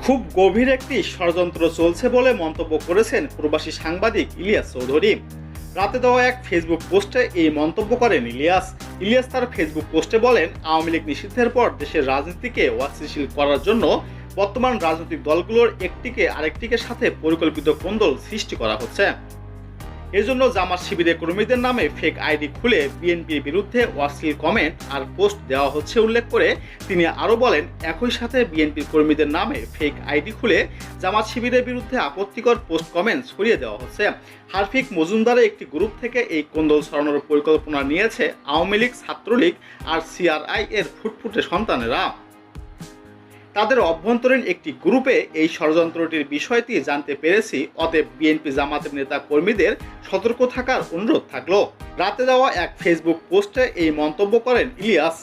খুব গভীর একটি ষড়যন্ত্র চলছে বলে মন্তব্য করেছেন প্রবাসী সাংবাদিক ইলিয়াস চৌধুরী। রাতে দেওয়া এক ফেসবুক পোস্টে এই মন্তব্য করেন ইলিয়াস তার ফেসবুক পোস্টে বলেন, আওয়ামী লীগ নিষিদ্ধের পর দেশের রাজনীতিকে অস্থিতিশীল করার জন্য বর্তমান রাজনৈতিক দলগুলোর একটিকে আরেকটিকে সাথে পরিকল্পিত কোন্দল সৃষ্টি করা হচ্ছে। এজন্য জামাত শিবিরের কর্মীদের নামে ফেক আইডি খুলে বিএনপির বিরুদ্ধে অশ্লীল কমেন্ট আর পোস্ট দেওয়া হচ্ছে উল্লেখ করে তিনি আরও বলেন, একই সাথে বিএনপির কর্মীদের নামে ফেক আইডি খুলে জামাত শিবিরের বিরুদ্ধে আপত্তিকর পোস্ট কমেন্ট ছড়িয়ে দেওয়া হচ্ছে। হারফিক মজুমদারের একটি গ্রুপ থেকে এই কোন্দল ছড়ানোর পরিকল্পনা নিয়েছে আওয়ামী লীগ, ছাত্রলীগ আর সিআরআই এর ফুটফুটে সন্তানেরা। তাদের অভ্যন্তরীণ একটি গ্রুপে এই ষড়যন্ত্রটির বিষয়টি জানতে পেরেছি, অতএব বিএনপি জামাতের নেতা কর্মীদের সতর্ক থাকার অনুরোধ থাকলো। রাতে দেওয়া এক ফেসবুক পোস্টে এই মন্তব্য করেন ইলিয়াস।